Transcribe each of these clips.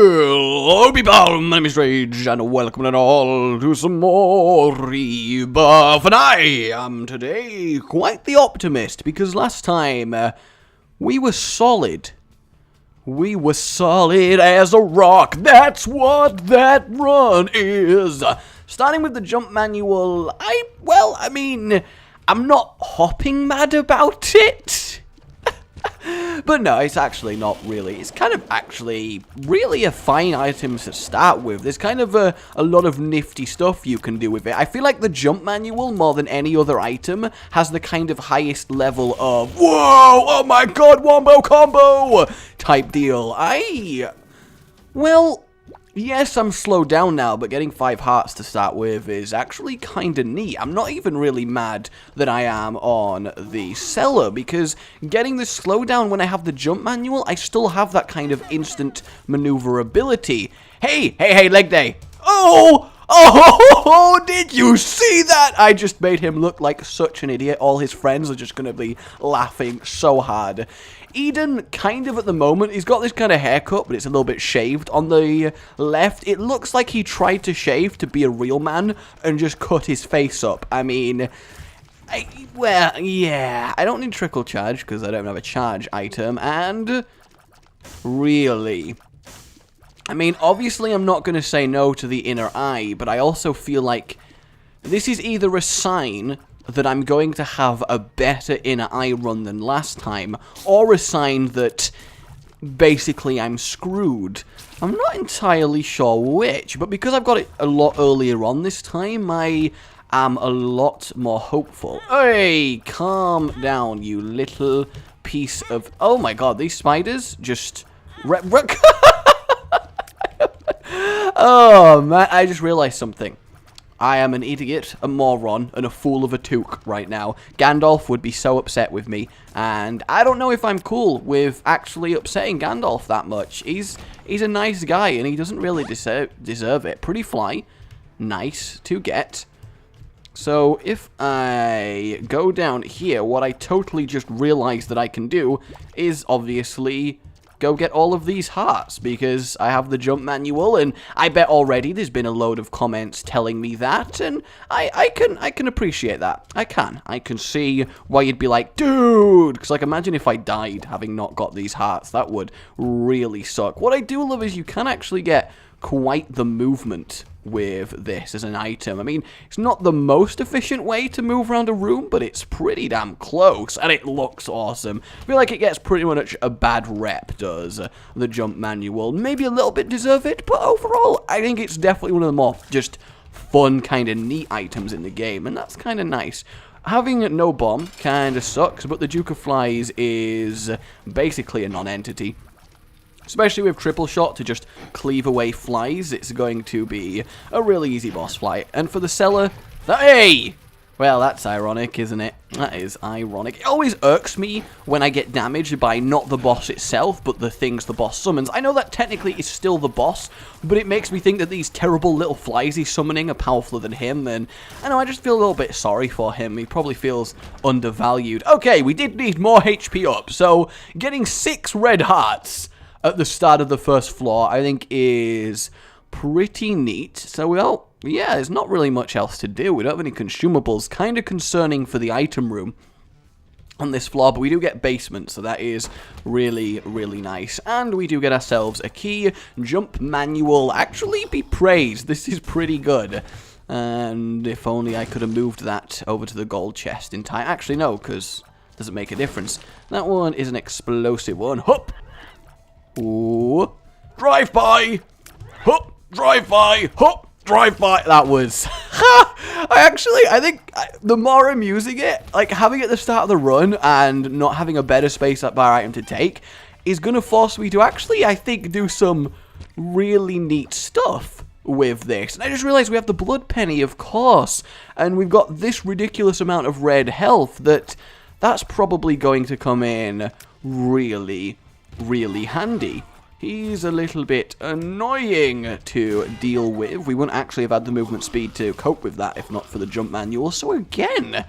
Hello people, my name is Rage, and welcome and all to some more Rebirth. And I am today quite the optimist, because last time we were solid. We were solid as a rock. That's what that run is. Starting with the jump manual, I'm not hopping mad about it. But no, it's actually not really. It's kind of actually really a fine item to start with. There's kind of a lot of nifty stuff you can do with it. I feel like the jump manual, more than any other item, has the kind of highest level of, whoa, oh my god, wombo combo type deal. Well, yes, I'm slowed down now, but getting 5 hearts to start with is actually kind of neat. I'm not even really mad that I am on the cellar, because getting the slowdown when I have the jump manual, I still have that kind of instant maneuverability. Hey, leg day. Oh, did you see that? I just made him look like such an idiot. All his friends are just going to be laughing so hard. Eden, kind of at the moment, he's got this kind of haircut, but it's a little bit shaved on the left. It looks like he tried to shave to be a real man and just cut his face up. I mean, yeah, I don't need trickle charge because I don't have a charge item, and really, I mean, obviously I'm not going to say no to the inner eye, but I also feel like this is either a sign that I'm going to have a better inner eye run than last time, or a sign that basically I'm screwed. I'm not entirely sure which, but because I've got it a lot earlier on this time, I am a lot more hopeful. Hey, calm down, you little piece of... Oh my god, these spiders just... Oh man, I just realized something. I am an idiot, a moron, and a fool of a toque right now. Gandalf would be so upset with me, and I don't know if I'm cool with actually upsetting Gandalf that much. He's a nice guy, and he doesn't really deserve it. Pretty fly. Nice to get. So, if I go down here, what I totally just realized that I can do is obviously go get all of these hearts, because I have the jump manual, and I bet already there's been a load of comments telling me that, and I can appreciate that. I can see why you'd be like, dude, because like imagine if I died having not got these hearts. That would really suck. What I do love is you can actually get quite the movement with this as an item. I mean, it's not the most efficient way to move around a room, but it's pretty damn close, and it looks awesome. I feel like it gets pretty much a bad rep, does the jump manual. Maybe a little bit deserve it, but overall, I think it's definitely one of the more just fun, kind of neat items in the game, and that's kind of nice. Having no bomb kind of sucks, but the Duke of Flies is basically a non-entity. Especially with triple shot to just cleave away flies, it's going to be a really easy boss fight. And for the cellar, hey! Well, that's ironic, isn't it? That is ironic. It always irks me when I get damaged by not the boss itself, but the things the boss summons. I know that technically is still the boss, but it makes me think that these terrible little flies he's summoning are powerful than him, and I know, I just feel a little bit sorry for him. He probably feels undervalued. Okay, we did need more HP up, so getting 6 red hearts at the start of the first floor, I think, is pretty neat. So, well, yeah, there's not really much else to do. We don't have any consumables. Kind of concerning for the item room on this floor, but we do get basement, so that is really, really nice. And we do get ourselves a key. Jump manual. Actually, be praised. This is pretty good. And if only I could have moved that over to the gold chest in time. Actually, no, because it doesn't make a difference. That one is an explosive one. Hup! Ooh. Drive by! Hup! Drive by! Hup! Drive by! That was... I think the more I'm using it, like having it at the start of the run and not having a better space up bar item to take is going to force me to actually, I think, do some really neat stuff with this. And I just realized we have the blood penny, of course, and we've got this ridiculous amount of red health that's probably going to come in really handy. He's a little bit annoying to deal with. We wouldn't actually have had the movement speed to cope with that if not for the jump manual. So again,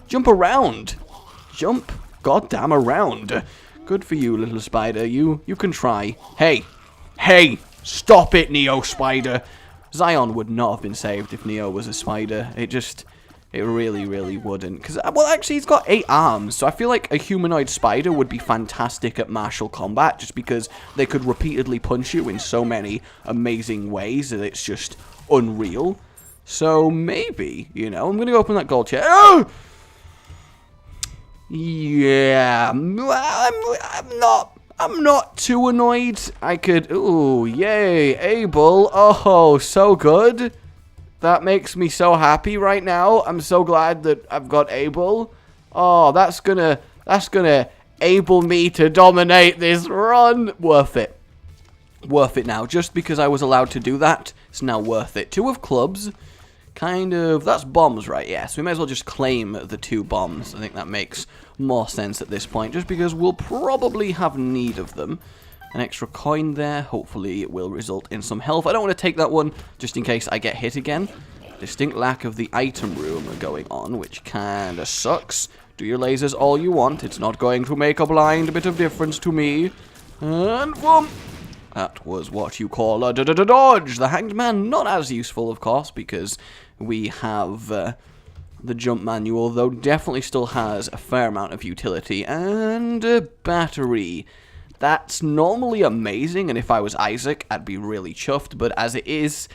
jump around. Jump goddamn around. Good for you, little spider. You can try. Hey, Stop it, Neo Spider. Zion would not have been saved if Neo was a spider. It really, really wouldn't. Because, well, actually, he's got 8 arms, so I feel like a humanoid spider would be fantastic at martial combat, just because they could repeatedly punch you in so many amazing ways that it's just unreal. So, maybe, you know, I'm going to open that gold chest. Oh! Yeah, I'm not too annoyed. I could, ooh, yay, Abel. Oh, so good. That makes me so happy right now. I'm so glad that I've got Abel. Oh, that's gonna able me to dominate this run. Worth it. Worth it now. Just because I was allowed to do that, it's now worth it. 2 of clubs. Kind of, that's bombs, right? Yeah, so we may as well just claim the 2 bombs. I think that makes more sense at this point, just because we'll probably have need of them. An extra coin there. Hopefully it will result in some health. I don't want to take that one just in case I get hit again. Distinct lack of the item room going on, which kind of sucks. Do your lasers all you want. It's not going to make a blind bit of difference to me. And boom. That was what you call a dodge. The Hanged Man, not as useful, of course, because we have the jump manual, though definitely still has a fair amount of utility. And a battery. That's normally amazing, and if I was Isaac, I'd be really chuffed, but as it is,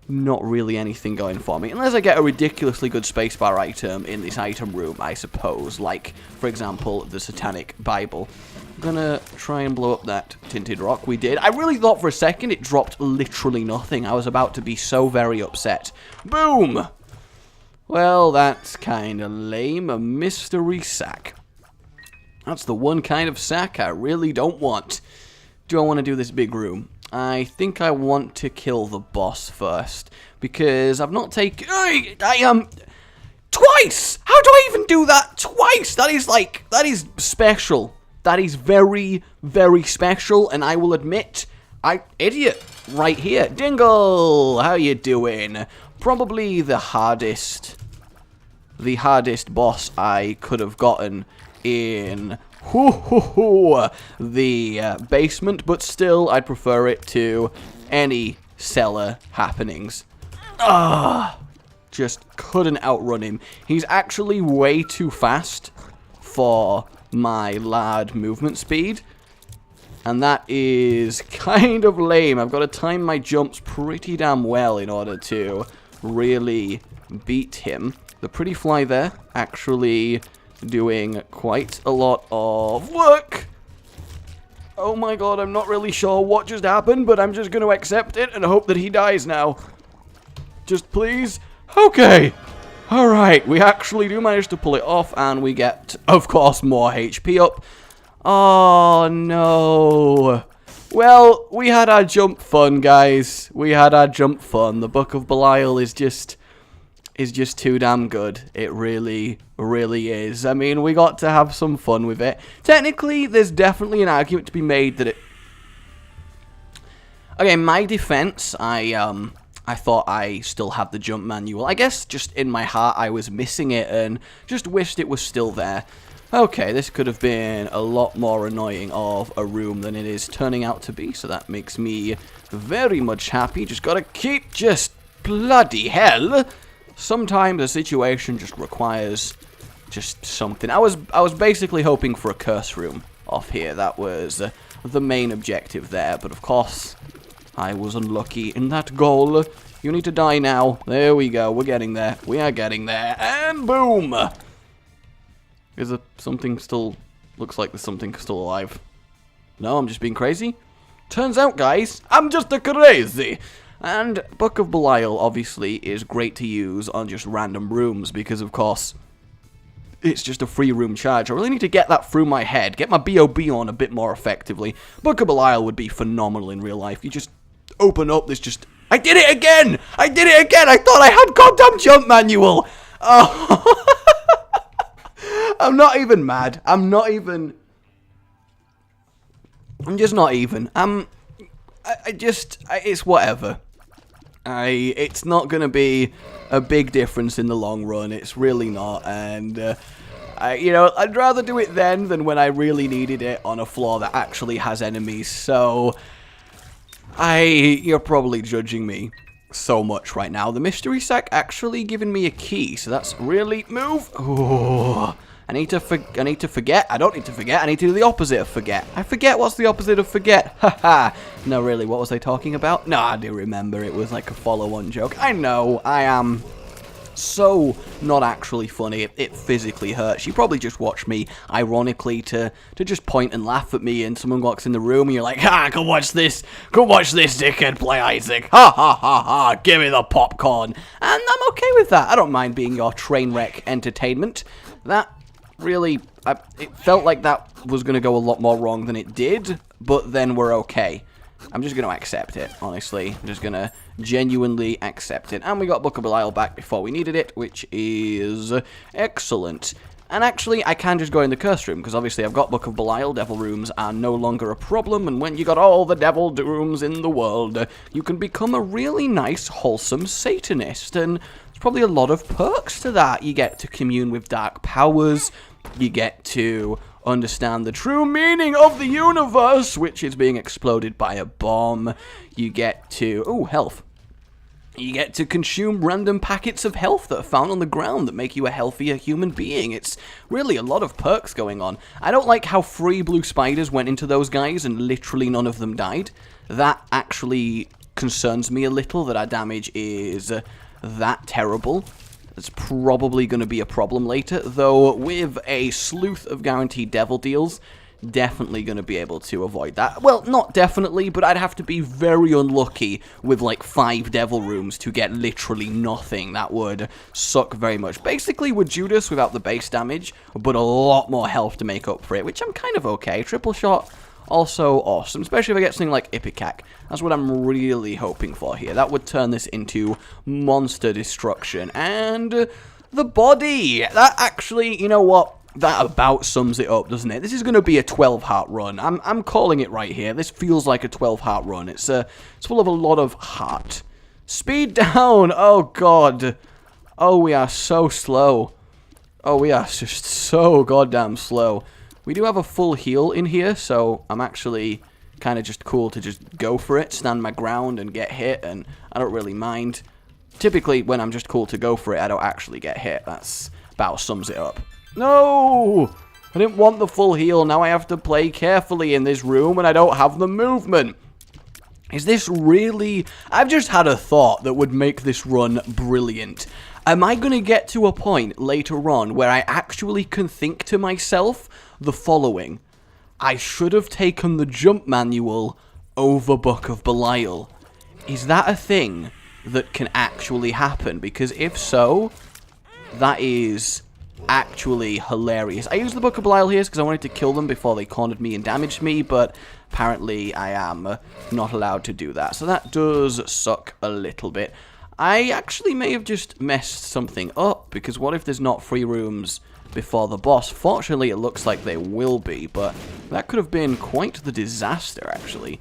not really anything going for me. Unless I get a ridiculously good spacebar item in this item room, I suppose, like, for example, the Satanic Bible. I'm gonna try and blow up that tinted rock. We did. I really thought for a second it dropped literally nothing. I was about to be so very upset. Boom! Well, that's kind of lame. A mystery sack. That's the one kind of sack I really don't want. Do I want to do this big room? I think I want to kill the boss first, because I've not taken... Twice! How do I even do that twice? That is special. That is very, very special, and I will admit, idiot, right here. Dingle, how you doing? Probably the hardest boss I could have gotten in the basement, but still, I'd prefer it to any cellar happenings. Just couldn't outrun him. He's actually way too fast for my lad movement speed, and that is kind of lame. I've got to time my jumps pretty damn well in order to really beat him. The pretty fly there actually doing quite a lot of work. Oh my god, I'm not really sure what just happened, but I'm just going to accept it and hope that he dies now. Just please. Okay. Alright, we actually do manage to pull it off, and we get, of course, more HP up. Oh no. Well, we had our jump fun, guys. We had our jump fun. The Book of Belial is just too damn good. It really, really is. I mean, we got to have some fun with it. Technically, there's definitely an argument to be made that it... Okay, in my defense, I thought I still had the jump manual. I guess just in my heart I was missing it and just wished it was still there. Okay, this could have been a lot more annoying of a room than it is turning out to be, so that makes me very much happy. Just gotta keep just bloody hell. Sometimes a situation just requires just something. I was basically hoping for a curse room off here. That was the main objective there, but of course I was unlucky in that goal. You need to die now. There we go. We're getting there. We are getting there. And boom! Is there something still... Looks like there's something still alive. No, I'm just being crazy. Turns out, guys, I'm just a crazy. And Book of Belial, obviously, is great to use on just random rooms because, of course, it's just a free room charge. I really need to get that through my head. Get my B.O.B. on a bit more effectively. Book of Belial would be phenomenal in real life. You just open up this just... I did it again! I did it again! I thought I had goddamn jump manual! Oh... I'm not even mad. I'm just not even. It's whatever. It's not gonna be a big difference in the long run. It's really not, and I'd rather do it then than when I really needed it on a floor that actually has enemies. So You're probably judging me so much right now. The mystery sack actually giving me a key, so that's really move. Oh, I need to forget. I don't need to forget. I need to do the opposite of forget. I forget. What's the opposite of forget? Haha. No, really, what was I talking about? No, I do remember. It was like a follow-on joke. I know. I am so not actually funny. It physically hurts. You probably just watch me ironically to just point and laugh at me, and someone walks in the room and you're like, ha, come watch this dickhead play Isaac, ha ha ha ha, give me the popcorn. And I'm okay with that. I don't mind being your train wreck entertainment. That really, it felt like that was going to go a lot more wrong than it did, but then we're okay. I'm just going to accept it, honestly. I'm just going to genuinely accept it. And we got Book of Belial back before we needed it, which is excellent. And actually, I can just go in the curse room, because obviously I've got Book of Belial. Devil rooms are no longer a problem, and when you got all the devil rooms in the world, you can become a really nice, wholesome Satanist. And there's probably a lot of perks to that. You get to commune with dark powers. You get to understand the true meaning of the universe, which is being exploded by a bomb. You get to... ooh, health. You get to consume random packets of health that are found on the ground that make you a healthier human being. It's really a lot of perks going on. I don't like how free blue spiders went into those guys and literally none of them died. That actually concerns me a little, that our damage is that terrible. It's probably going to be a problem later, though with a sleuth of guaranteed devil deals, definitely going to be able to avoid that. Well, not definitely, but I'd have to be very unlucky with like 5 devil rooms to get literally nothing. That would suck very much. Basically, with Judas without the base damage, but a lot more health to make up for it, which I'm kind of okay. Triple shot, also awesome, especially if I get something like Ipecac. That's what I'm really hoping for here. That would turn this into monster destruction. And the body, that actually, you know what? That about sums it up, doesn't it? This is going to be a 12-heart run. I'm calling it right here. This feels like a 12-heart run. It's full of a lot of heart. Speed down! Oh, God. Oh, we are so slow. Oh, we are just so goddamn slow. We do have a full heal in here, so I'm actually kind of just cool to just go for it, stand my ground and get hit, and I don't really mind. Typically, when I'm just cool to go for it, I don't actually get hit. That's about sums it up. No! I didn't want the full heal. Now I have to play carefully in this room, and I don't have the movement. Is this really... I've just had a thought that would make this run brilliant. Am I going to get to a point later on where I actually can think to myself the following? I should have taken the jump manual over Book of Belial. Is that a thing that can actually happen? Because if so, that is actually hilarious. I used the Book of Belial here because I wanted to kill them before they cornered me and damaged me, but apparently I am not allowed to do that. So that does suck a little bit. I actually may have just messed something up, because what if there's not free rooms before the boss? Fortunately, it looks like they will be, but that could have been quite the disaster, actually.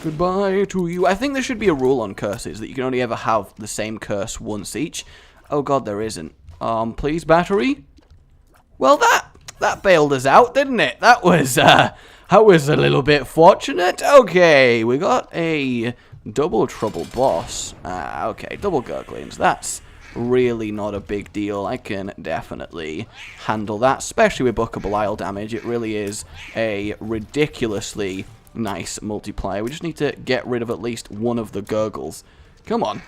Goodbye to you. I think there should be a rule on curses, that you can only ever have the same curse once each. Oh god, there isn't. Please, battery? Well, that bailed us out, didn't it? That was a little bit fortunate. Okay, we got a double trouble boss. Okay, double gurglings. That's really not a big deal. I can definitely handle that, especially with Book of Belial damage. It really is a ridiculously nice multiplier. We just need to get rid of at least one of the gurgles. Come on.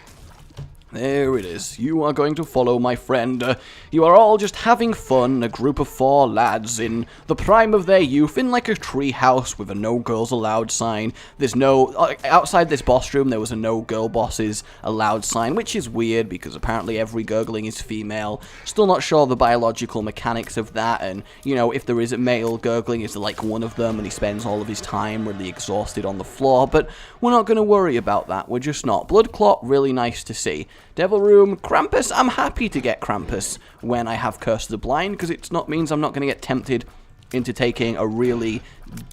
There it is. You are going to follow, my friend. You are all just having fun, a group of 4 lads in the prime of their youth, in like a tree house with a no girls allowed sign. There's no... outside this boss room, there was a no girl bosses allowed sign, which is weird, because apparently every gurgling is female. Still not sure the biological mechanics of that, and, you know, if there is a male gurgling, is like one of them, and he spends all of his time really exhausted on the floor, but we're not going to worry about that. We're just not. Blood Clot, really nice to see. Devil Room, Krampus, I'm happy to get Krampus when I have Curse of the Blind, because it means I'm not going to get tempted into taking a really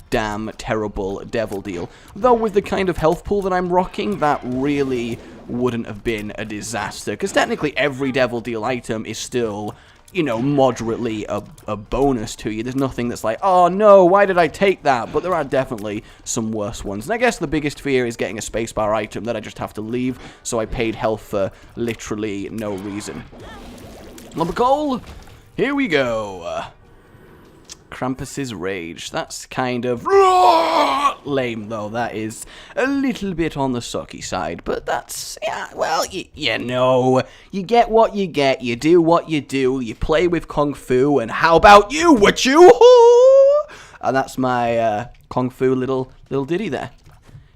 damn terrible devil deal. Though with the kind of health pool that I'm rocking, that really wouldn't have been a disaster, because technically every devil deal item is still you know, moderately a bonus to you. There's nothing that's like, oh no, why did I take that? But there are definitely some worse ones. And I guess the biggest fear is getting a spacebar item that I just have to leave, so I paid health for literally no reason. Number goal, here we go. Krampus's Rage. That's kind of lame, though. That is a little bit on the sucky side, but that's, yeah, well, you know, you get what you get, you do what you do, you play with Kung Fu, and how about you, what you? And that's my Kung Fu little ditty there.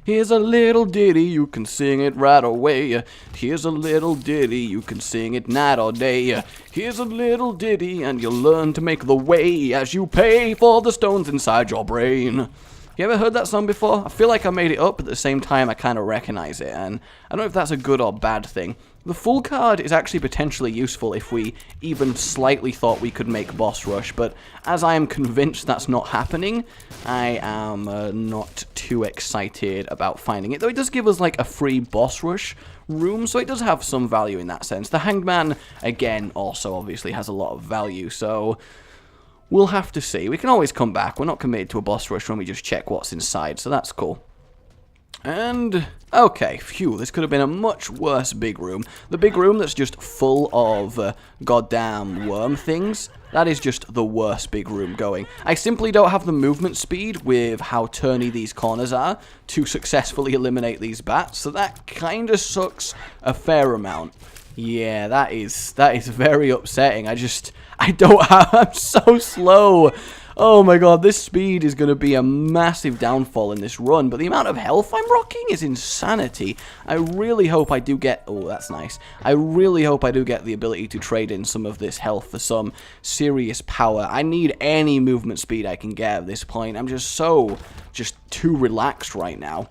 Here's a little ditty, you can sing it right away. Here's a little ditty, you can sing it night or day. Here's a little ditty, and you'll learn to make the way as you pay for the stones inside your brain. You ever heard that song before? I feel like I made it up, but at the same time I kind of recognize it, and I don't know if that's a good or bad thing. The full card is actually potentially useful if we even slightly thought we could make boss rush, but as I am convinced that's not happening, I am not too excited about finding it. Though it does give us like a free boss rush room, so it does have some value in that sense. The Hanged Man, again, also obviously has a lot of value, so we'll have to see. We can always come back. We're not committed to a boss rush when we just check what's inside, so that's cool. And, okay, phew, this could have been a much worse big room. The big room that's just full of goddamn worm things, that is just the worst big room going. I simply don't have the movement speed with how turny these corners are to successfully eliminate these bats, so that kind of sucks a fair amount. Yeah, that is very upsetting. I'm so slow. Oh my god, this speed is going to be a massive downfall in this run, but the amount of health I'm rocking is insanity. I really hope I do get... Oh, that's nice. I really hope I do get the ability to trade in some of this health for some serious power. I need any movement speed I can get at this point. I'm just too relaxed right now.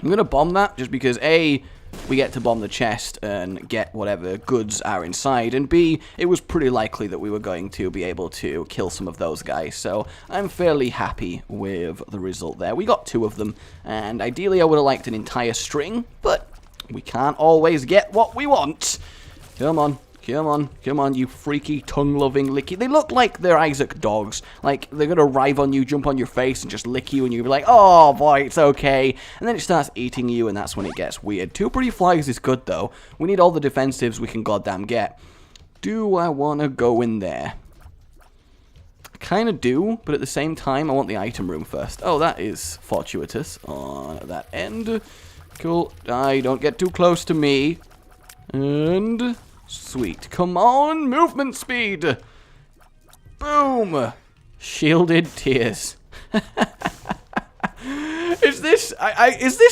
I'm going to bomb that just because, A, we get to bomb the chest and get whatever goods are inside, and B, it was pretty likely that we were going to be able to kill some of those guys, so I'm fairly happy with the result there. We got 2 of them, and ideally I would have liked an entire string, but we can't always get what we want. Come on. Come on, come on, you freaky, tongue-loving, licky... They look like they're Isaac dogs. Like, they're gonna arrive on you, jump on your face, and just lick you, and you'll be like, oh, boy, it's okay. And then it starts eating you, and that's when it gets weird. 2 pretty flags is good, though. We need all the defensives we can goddamn get. Do I want to go in there? I kind of do, but at the same time, I want the item room first. Oh, that is fortuitous on that end. Cool. Don't get too close to me. And... sweet. Come on, movement speed. Boom. Shielded tears. Is this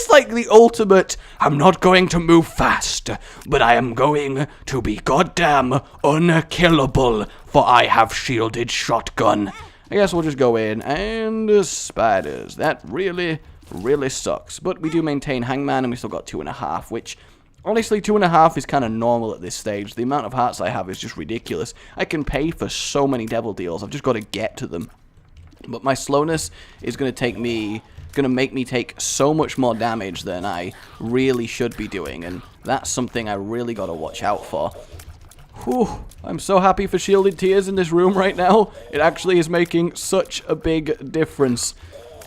like the ultimate, I'm not going to move fast, but I am going to be goddamn unkillable, for I have shielded shotgun. I guess we'll just go in, and spiders. That really, really sucks. But we do maintain Hangman, and we still got 2.5, which... honestly, 2.5 is kind of normal at this stage. The amount of hearts I have is just ridiculous. I can pay for so many devil deals. I've just got to get to them. But my slowness is going to make me take so much more damage than I really should be doing. And that's something I really got to watch out for. Whew. I'm so happy for shielded tears in this room right now. It actually is making such a big difference.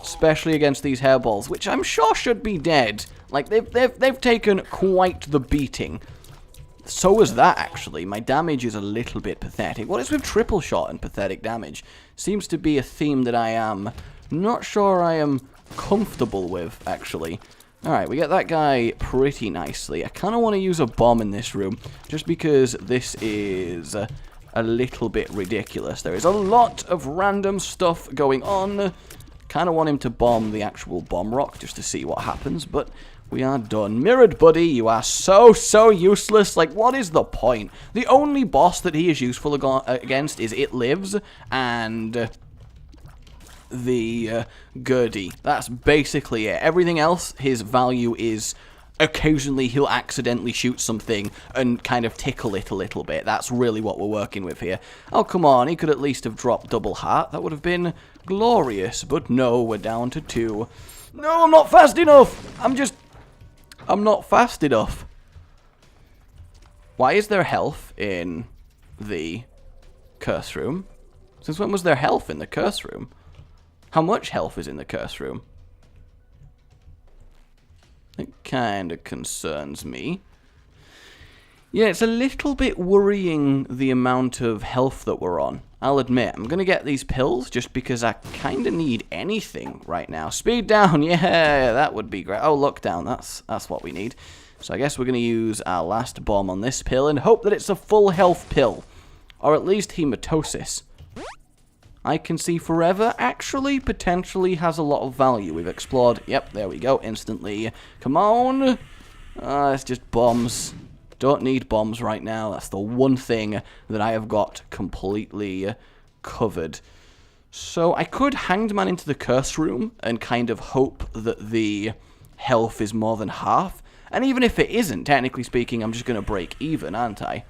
Especially against these hairballs, which I'm sure should be dead. Like, they've taken quite the beating. So is that, actually. My damage is a little bit pathetic. What is with triple shot and pathetic damage? Seems to be a theme that I am not sure I am comfortable with, actually. Alright, we get that guy pretty nicely. I kind of want to use a bomb in this room, just because this is a little bit ridiculous. There is a lot of random stuff going on. Kind of want him to bomb the actual bomb rock just to see what happens, but we are done. Mirrored Buddy, you are so useless. Like, what is the point? The only boss that he is useful against is It Lives and the Gurdy. That's basically it. Everything else, his value is... occasionally he'll accidentally shoot something and kind of tickle it a little bit. That's really what we're working with here. Oh, come on, he could at least have dropped double heart. That would have been glorious. But no, we're down to 2. No, I'm not fast enough! I'm not fast enough. Why is there health in the curse room. Since when was there health in the curse room? How much health is in the curse room? It kind of concerns me. Yeah, it's a little bit worrying the amount of health that we're on. I'll admit, I'm going to get these pills just because I kind of need anything right now. Speed down, yeah, that would be great. Oh, look down, that's what we need. So I guess we're going to use our last bomb on this pill and hope that it's a full health pill. Or at least hematosis. I can see forever actually potentially has a lot of value. We've explored. Yep, there we go. Instantly. Come on. It's just bombs. Don't need bombs right now. That's the one thing that I have got completely covered. So I could Hanged Man into the curse room and kind of hope that the health is more than half. And even if it isn't, technically speaking, I'm just going to break even, aren't I?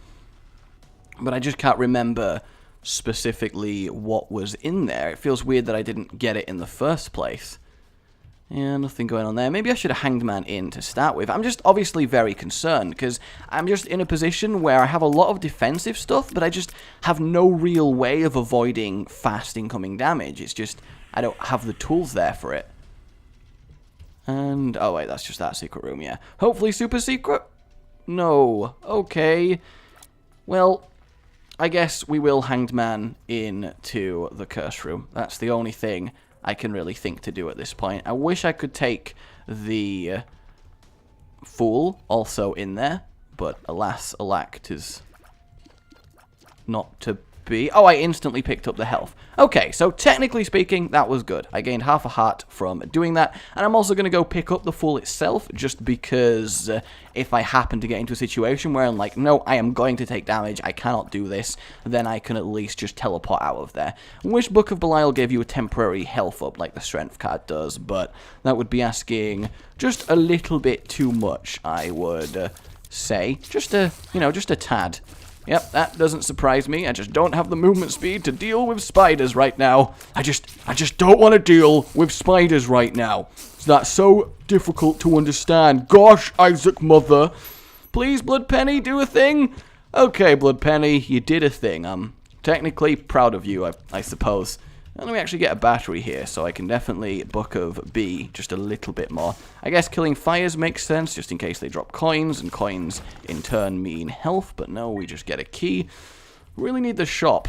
But I just can't remember specifically what was in there. It feels weird that I didn't get it in the first place. Yeah, nothing going on there. Maybe I should have Hanged Man in to start with. I'm just obviously very concerned, because I'm just in a position where I have a lot of defensive stuff, but I just have no real way of avoiding fast incoming damage. It's just, I don't have the tools there for it. And, oh wait, that's just that secret room, yeah. Hopefully super secret? No. Okay. Well, I guess we will Hanged Man into the curse room. That's the only thing I can really think to do at this point. I wish I could take the Fool also in there, but alas, alack, 'tis not to be. Oh, I instantly picked up the health. Okay, so technically speaking, that was good. I gained half a heart from doing that, and I'm also going to go pick up the Fool itself, just because if I happen to get into a situation where I'm like, no, I am going to take damage, I cannot do this, then I can at least just teleport out of there. I wish Book of Belial gave you a temporary health up like the strength card does, but that would be asking just a little bit too much, I would say. Just a, you know, just a tad. Yep, that doesn't surprise me. I just don't have the movement speed to deal with spiders right now. I just don't want to deal with spiders right now. That's so difficult to understand. Gosh, Isaac Mother. Please, Blood Penny, do a thing. Okay, Blood Penny, you did a thing. I'm technically proud of you, I suppose. And let me actually get a battery here, so I can definitely Book of B just a little bit more. I guess killing fires makes sense, just in case they drop coins, and coins in turn mean health, but no, we just get a key. Really need the shop.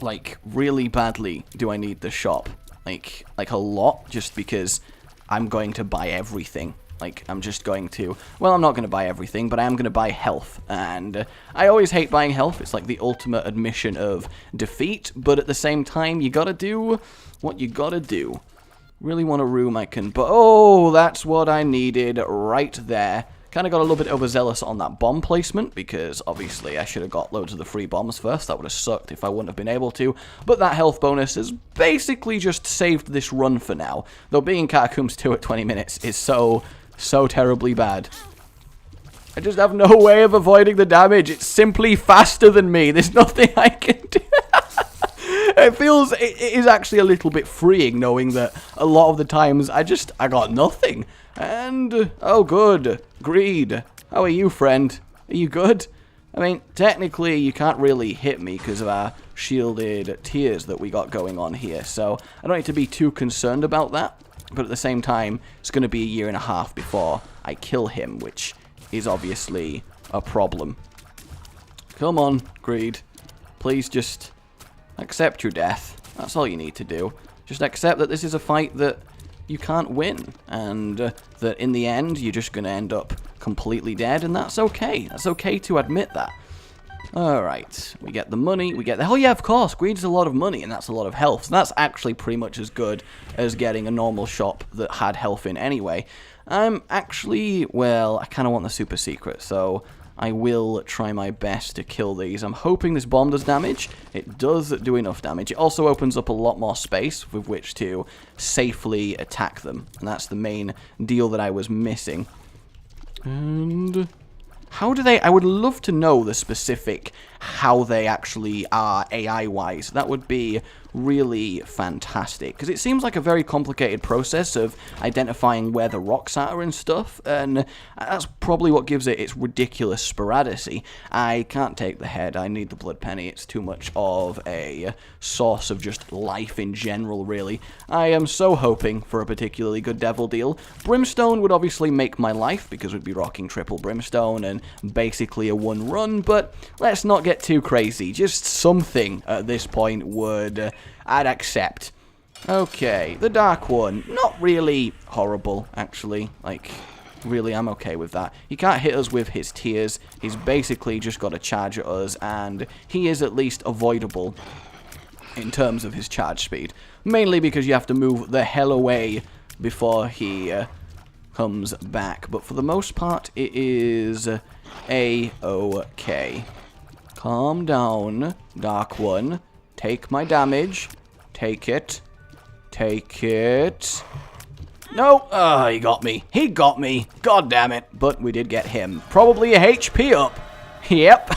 Like, really badly do I need the shop. Like a lot, just because I'm going to buy everything. Like, I'm just going to... Well, I'm not going to buy everything, but I am going to buy health. And I always hate buying health. It's like the ultimate admission of defeat. But at the same time, you gotta do what you gotta do. Really want a room I can... But oh, that's what I needed right there. Kind of got a little bit overzealous on that bomb placement, because obviously I should have got loads of the free bombs first. That would have sucked if I wouldn't have been able to. But that health bonus has basically just saved this run for now. Though being Catacombs 2 at 20 minutes is so terribly bad. I just have no way of avoiding the damage. It's simply faster than me. There's nothing I can do. It is actually a little bit freeing knowing that a lot of the times I got nothing. And, oh good, Greed. How are you, friend? Are you good? I mean, technically you can't really hit me because of our shielded tears that we got going on here. So I don't need to be too concerned about that. But at the same time, it's going to be a year and a half before I kill him, which is obviously a problem. Come on, Greed. Please just accept your death. That's all you need to do. Just accept that this is a fight that you can't win, and that in the end, you're just going to end up completely dead, and that's okay. That's okay to admit that. Alright, we get the money, we get the... Oh yeah, of course, Greed's a lot of money, and that's a lot of health. So that's actually pretty much as good as getting a normal shop that had health in anyway. I'm actually... Well, I kind of want the super secret, so I will try my best to kill these. I'm hoping this bomb does damage. It does do enough damage. It also opens up a lot more space with which to safely attack them. And that's the main deal that I was missing. And... How do they... I would love to know the specific how they actually are AI-wise. That would be really fantastic, because it seems like a very complicated process of identifying where the rocks are and stuff, and that's probably what gives it its ridiculous sporadicity. I can't take the head, I need the blood penny, it's too much of a source of just life in general, really. I am so hoping for a particularly good devil deal. Brimstone would obviously make my life, because we'd be rocking triple brimstone and basically a one run, but let's not get too crazy. Just something at this point would... I'd accept. Okay, the dark one. Not really horrible, actually. Like, really, I'm okay with that. He can't hit us with his tears. He's basically just got to charge at us, and he is at least avoidable in terms of his charge speed. Mainly because you have to move the hell away before he comes back. But for the most part, it is A-okay. Calm down, Dark One. Take my damage. Take it. Take it. No! Oh, he got me. He got me. God damn it. But we did get him. Probably a HP up. Yep.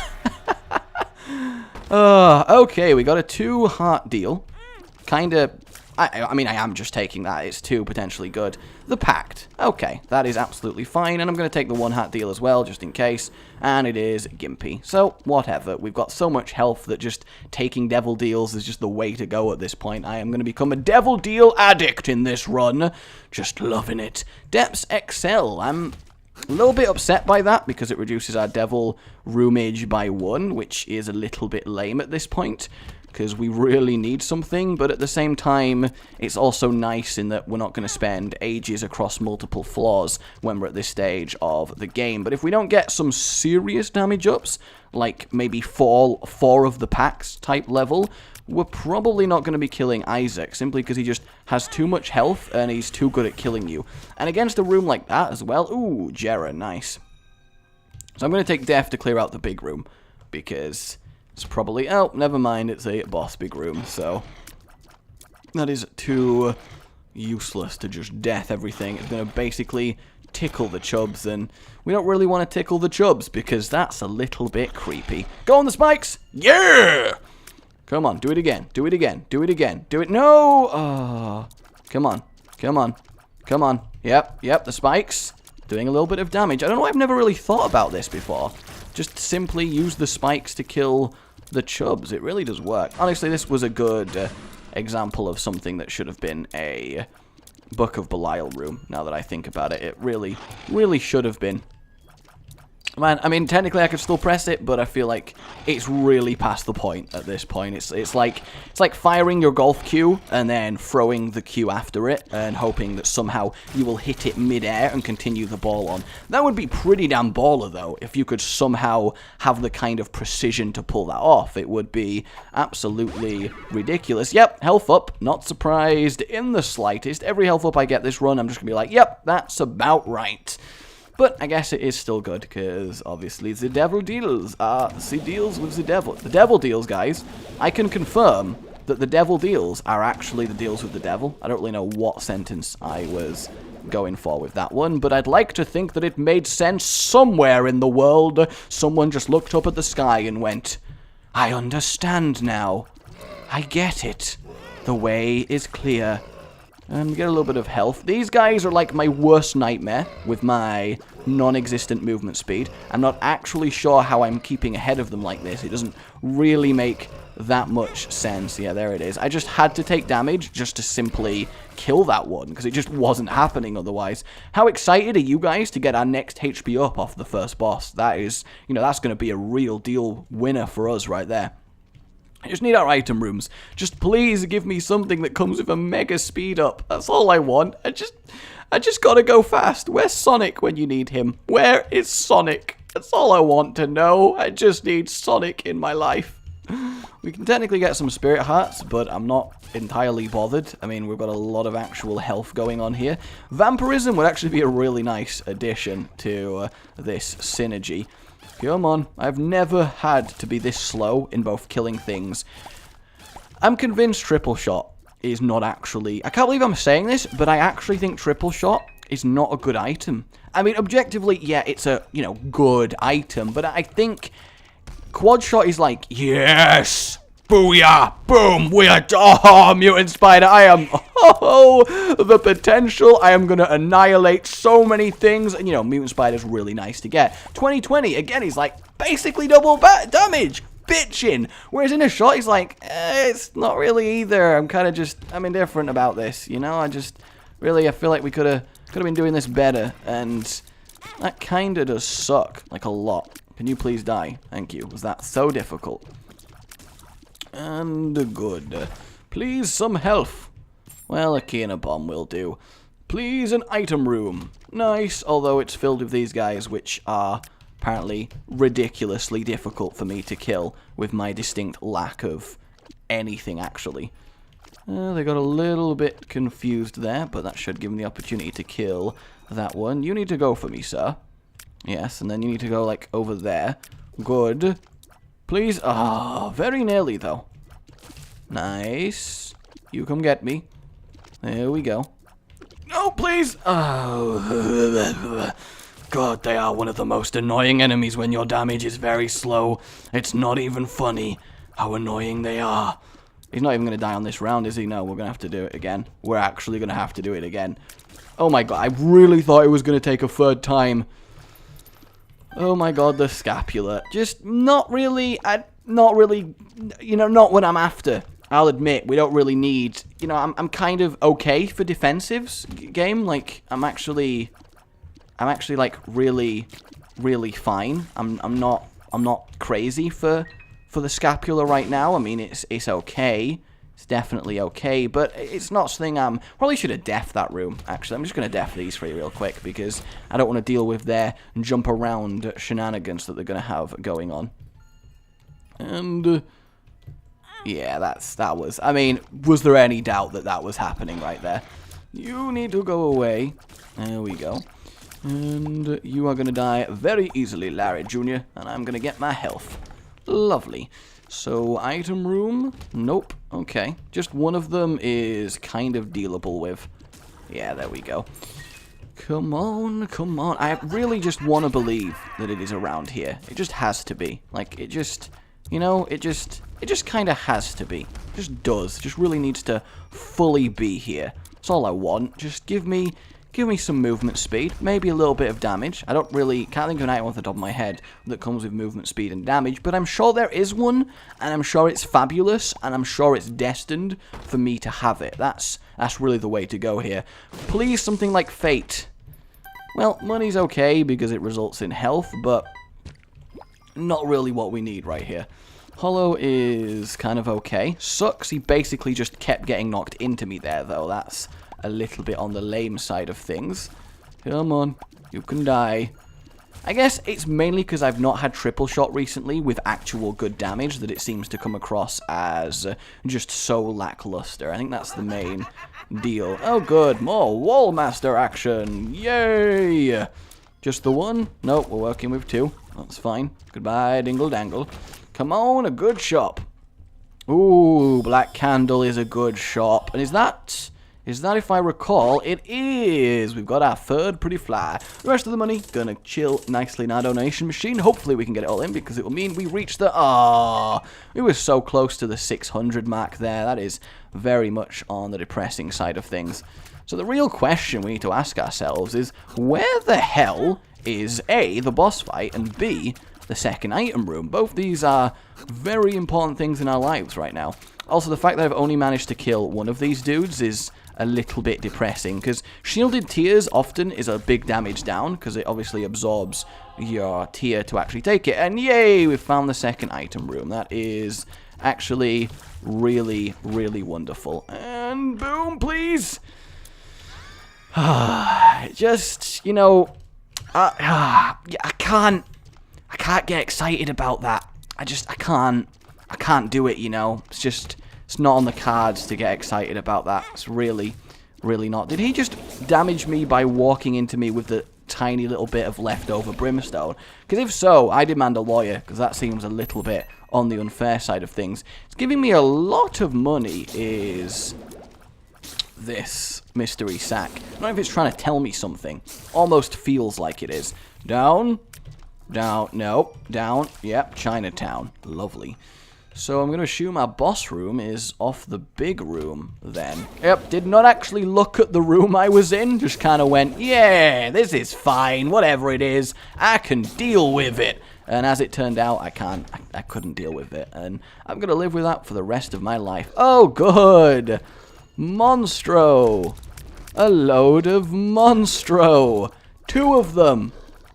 Okay, we got a 2-heart deal. Kinda... I mean, I am just taking that. It's 2 potentially good. The Pact. Okay, that is absolutely fine. And I'm going to take the 1-heart deal as well, just in case. And it is Gimpy. So, whatever. We've got so much health that just taking devil deals is just the way to go at this point. I am going to become a devil deal addict in this run. Just loving it. Depths Excel. I'm a little bit upset by that, because it reduces our devil roomage by 1, which is a little bit lame at this point, because we really need something, but at the same time, it's also nice in that we're not going to spend ages across multiple floors when we're at this stage of the game. But if we don't get some serious damage ups, like maybe four of the packs type level, we're probably not going to be killing Isaac, simply because he just has too much health and he's too good at killing you. And against a room like that as well, ooh, Jera, nice. So I'm going to take Death to clear out the big room, because... it's probably... oh, never mind, it's a boss big room, so... that is too useless to just death everything. It's going to basically tickle the chubs, and we don't really want to tickle the chubs, because that's a little bit creepy. Go on the spikes! Yeah! Come on, do it again, do it again, do it again, do it... no! Oh, come on, come on, come on. Yep, the spikes. Doing a little bit of damage. I don't know, I've never really thought about this before. Just simply use the spikes to kill the chubs. It really does work. Honestly, this was a good example of something that should have been a Book of Belial room, now that I think about it. It really, really should have been. Man, I mean, technically I could still press it, but I feel like it's really past the point at this point. It's like firing your golf cue and then throwing the cue after it and hoping that somehow you will hit it mid-air and continue the ball on. That would be pretty damn baller, though, if you could somehow have the kind of precision to pull that off. It would be absolutely ridiculous. Yep, health up. Not surprised in the slightest. Every health up I get this run, I'm just going to be like, yep, that's about right. But I guess it is still good, because obviously the devil deals the deals with the devil. The devil deals, guys. I can confirm that the devil deals are actually the deals with the devil. I don't really know what sentence I was going for with that one, but I'd like to think that it made sense somewhere in the world. Someone just looked up at the sky and went, I understand now. I get it. The way is clear. And get a little bit of health. These guys are like my worst nightmare with my non-existent movement speed. I'm not actually sure how I'm keeping ahead of them like this. It doesn't really make that much sense. Yeah, there it is. I just had to take damage just to simply kill that one, because it just wasn't happening otherwise. How excited are you guys to get our next HP up off the first boss? That is, you know, that's going to be a real deal winner for us right there. I just need our item rooms. Just please give me something that comes with a mega speed up. That's all I want. I just gotta go fast. Where's Sonic when you need him? Where is Sonic? That's all I want to know. I just need Sonic in my life. We can technically get some spirit hearts, but I'm not entirely bothered. I mean, we've got a lot of actual health going on here. Vampirism would actually be a really nice addition to this synergy. Come on, I've never had to be this slow in both killing things. I'm convinced triple shot is not actually... I can't believe I'm saying this, but I actually think triple shot is not a good item. I mean, objectively, yeah, it's a, you know, good item, but I think quad shot is like, yes! Booyah! Boom! We are... Oh, mutant spider, I am... Oh, the potential. I am going to annihilate so many things. And, you know, mutant spider's really nice to get. 2020, again, he's like, basically double damage. Bitching. Whereas in a shot, he's like, it's not really either. I'm kind of just... I'm indifferent about this, you know? I just... Really, I feel like we could have been doing this better. And that kind of does suck. Like, a lot. Can you please die? Thank you. Was that so difficult? And good. Please, some health. Well, a key and a bomb will do. Please, an item room. Nice, although it's filled with these guys, which are apparently ridiculously difficult for me to kill with my distinct lack of anything, actually. They got a little bit confused there, but that should give them the opportunity to kill that one. You need to go for me, sir. Yes, and then you need to go, like, over there. Good. Please. Ah, very nearly, though. Nice. You come get me. There we go. No, please. Oh. God, they are one of the most annoying enemies when your damage is very slow. It's not even funny how annoying they are. He's not even going to die on this round, is he? No, we're going to have to do it again. We're actually going to have to do it again. Oh my god, I really thought it was going to take a third time. Oh my god, the scapula. Just not really, you know, not what I'm after. I'll admit, we don't really need, you know, I'm kind of okay for defensives game. Like, I'm actually like really fine. I'm not crazy for the scapula right now. I mean, it's okay. It's definitely okay, but it's not something I'm... Probably should have def that room, actually. I'm just going to def these three real quick, because I don't want to deal with their jump around shenanigans that they're going to have going on. And... yeah, that was... I mean, was there any doubt that that was happening right there? You need to go away. There we go. And you are going to die very easily, Larry Jr., and I'm going to get my health. Lovely. So, item room? Nope. Okay. Just one of them is kind of dealable with. Yeah, there we go. Come on, come on. I really just want to believe that it is around here. It just has to be. Like, it just, you know, it just kind of has to be. It just does. It just really needs to fully be here. That's all I want. Just give me some movement speed, maybe a little bit of damage. I can't think of an item off the top of my head that comes with movement speed and damage, but I'm sure there is one, and I'm sure it's fabulous, and I'm sure it's destined for me to have it. That's really the way to go here. Please, something like Fate. Well, money's okay because it results in health, but not really what we need right here. Hollow is kind of okay. Sucks, he basically just kept getting knocked into me there, though. That's a little bit on the lame side of things. Come on, you can die. I guess it's mainly because I've not had triple shot recently with actual good damage that it seems to come across as just so lackluster. I think that's the main deal. Oh good, more Wallmaster action. Yay! Just the one? Nope, we're working with two. That's fine. Goodbye, Dingle Dangle. Come on, a good shop. Ooh, Black Candle is a good shop. And is that, if I recall, it is. We've got our third pretty fly. The rest of the money gonna chill nicely in our donation machine. Hopefully we can get it all in because it will mean we reach the... we were so close to the 600 mark there. That is very much on the depressing side of things. So the real question we need to ask ourselves is, where the hell is A, the boss fight, and B, the second item room? Both these are very important things in our lives right now. Also, the fact that I've only managed to kill one of these dudes is a little bit depressing, because shielded tears often is a big damage down, because it obviously absorbs your tear to actually take it. And yay, we found the second item room. That is actually really, really wonderful. And boom, please! Just, you know, I can't get excited about that. I can't do it, you know. It's not on the cards to get excited about that. It's really, really not. Did he just damage me by walking into me with the tiny little bit of leftover brimstone? Because if so, I demand a lawyer, because that seems a little bit on the unfair side of things. It's giving me a lot of money is this mystery sack. I don't know if it's trying to tell me something. Almost feels like it is. Down. down, nope, down, yep, Chinatown. Lovely. So I'm going to assume our boss room is off the big room then. Yep, did not actually look at the room I was in. Just kind of went, yeah, this is fine. Whatever it is, I can deal with it. And as it turned out, I couldn't deal with it. And I'm going to live with that for the rest of my life. Oh, good. Monstro. A load of Monstro. 2 of them.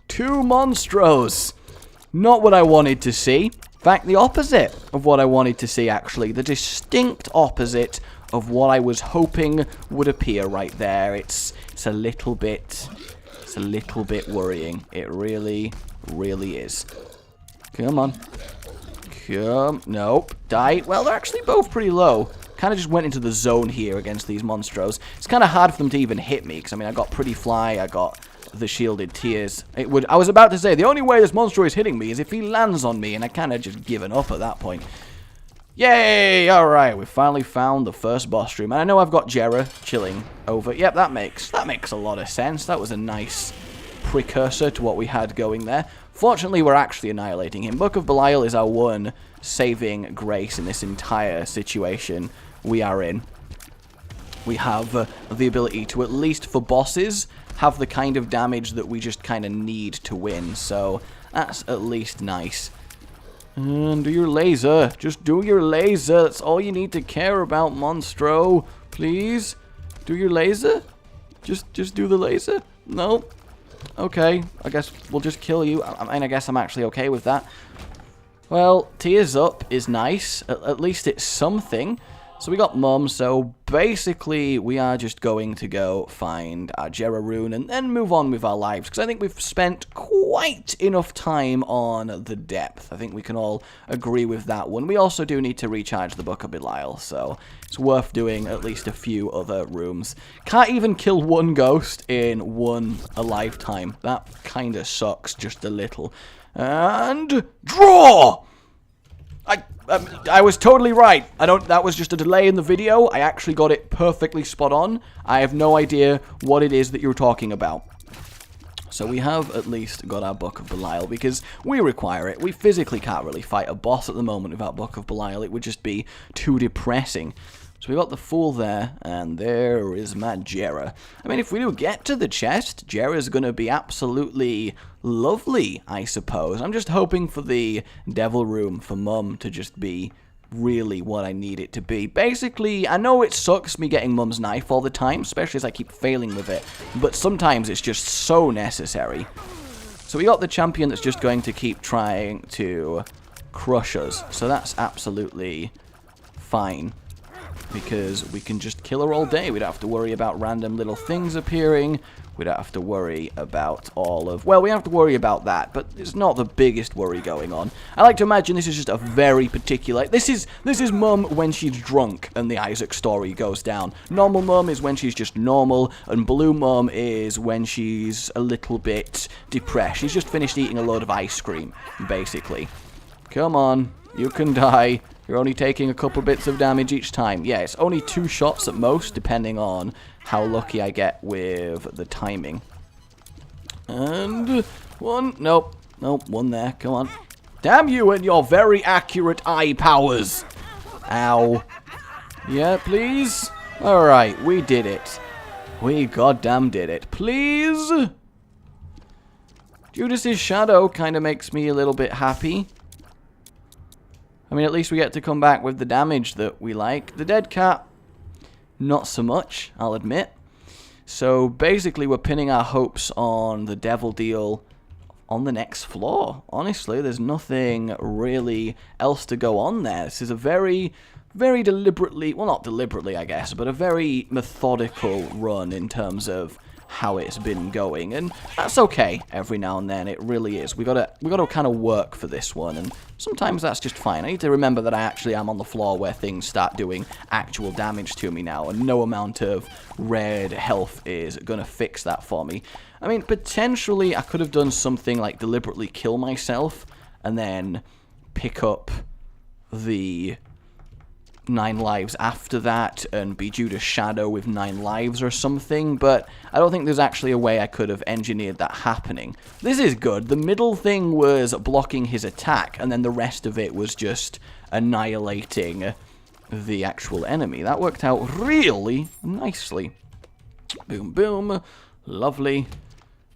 2 Monstros. Not what I wanted to see. In fact, the opposite of what I wanted to see, actually. The distinct opposite of what I was hoping would appear right there. It's a little bit worrying. It really is. Come on. Nope. Die. Well, they're actually both pretty low. Kind of just went into the zone here against these Monstros. It's kind of hard for them to even hit me, because, I mean, I got Pretty Fly, I got the Shielded Tears. I was about to say, the only way this Monstro is hitting me is if he lands on me, and I kind of just given up at that point. Yay! Alright, we finally found the first boss room. And I know I've got Jera chilling over. Yep, that makes a lot of sense. That was a nice precursor to what we had going there. Fortunately, we're actually annihilating him. Book of Belial is our one saving grace in this entire situation we are in. We have the ability to, at least for bosses, have the kind of damage that we just kind of need to win. So that's at least nice. And do your laser. Just do your laser. That's all you need to care about, Monstro. Please. Do your laser. Just do the laser. No. Okay. I guess we'll just kill you. I mean, I guess I'm actually okay with that. Well, Tears Up is nice. At least it's something. So we got Mum, so basically we are just going to go find our Jera rune and then move on with our lives, because I think we've spent quite enough time on the depth. I think we can all agree with that one. We also do need to recharge the Book of Belial, so it's worth doing at least a few other rooms. Can't even kill one ghost in a lifetime. That kind of sucks just a little. And draw! I was totally right. That was just a delay in the video. I actually got it perfectly spot on. I have no idea what it is that you're talking about. So we have at least got our Book of Belial, because we require it. We physically can't really fight a boss at the moment without Book of Belial. It would just be too depressing. So we got the Fool there, and there is my Jera. I mean, if we do get to the chest, Jera's going to be absolutely lovely, I suppose. I'm just hoping for the Devil Room for Mum to just be really what I need it to be. Basically, I know it sucks me getting Mum's knife all the time, especially as I keep failing with it, but sometimes it's just so necessary. So we got the champion that's just going to keep trying to crush us, so that's absolutely fine, because we can just kill her all day. We don't have to worry about random little things appearing. We don't have to worry about all of... Well, we have to worry about that, but it's not the biggest worry going on. I like to imagine this is just a very particular... This is Mum when she's drunk and the Isaac story goes down. Normal Mum is when she's just normal, and Blue Mum is when she's a little bit depressed. She's just finished eating a load of ice cream, basically. Come on, you can die. You're only taking a couple bits of damage each time. Yeah, it's only 2 shots at most, depending on how lucky I get with the timing. And 1. Nope. Nope, 1 there. Come on. Damn you and your very accurate eye powers. Ow. Yeah, please. Alright, we did it. We goddamn did it. Please. Judas's shadow kind of makes me a little bit happy. I mean, at least we get to come back with the damage that we like. The dead cat, not so much, I'll admit. So basically, we're pinning our hopes on the devil deal on the next floor. Honestly, there's nothing really else to go on there. This is a very, very deliberately, well, not deliberately, I guess, but a very methodical run in terms of how it's been going, and that's okay every now and then. It really is. We gotta kind of work for this one, and sometimes that's just fine. I need to remember that I actually am on the floor where things start doing actual damage to me now, and no amount of red health is gonna fix that for me. I mean, potentially I could have done something like deliberately kill myself and then pick up the 9 lives after that and be due to Shadow with 9 lives or something, but I don't think there's actually a way I could have engineered that happening. This is good. The middle thing was blocking his attack, and then the rest of it was just annihilating the actual enemy. That worked out really nicely. Boom, boom. Lovely.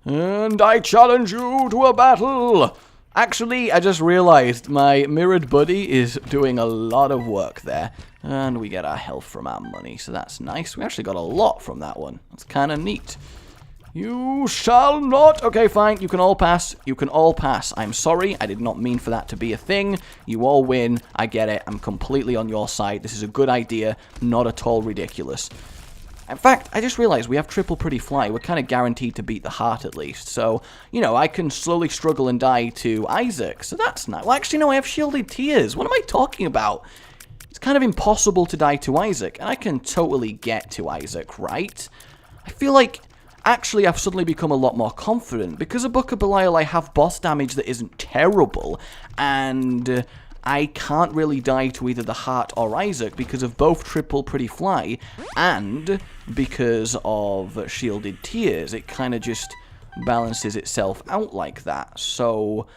And I challenge you to a battle! Actually, I just realized my mirrored buddy is doing a lot of work there. And we get our health from our money, so that's nice. We actually got a lot from that one. That's kind of neat. You shall not... Okay, fine. You can all pass. You can all pass. I'm sorry. I did not mean for that to be a thing. You all win. I get it. I'm completely on your side. This is a good idea. Not at all ridiculous. In fact, I just realized we have triple pretty fly. We're kind of guaranteed to beat the heart at least. So, you know, I can slowly struggle and die to Isaac. So that's nice. Well, actually, no, I have shielded tears. What am I talking about? It's kind of impossible to die to Isaac. And I can totally get to Isaac, right? I feel like, actually, I've suddenly become a lot more confident. Because of Book of Belial, I have boss damage that isn't terrible. And... I can't really die to either the heart or Isaac because of both triple pretty fly and because of shielded tears. It kind of just balances itself out like that. So,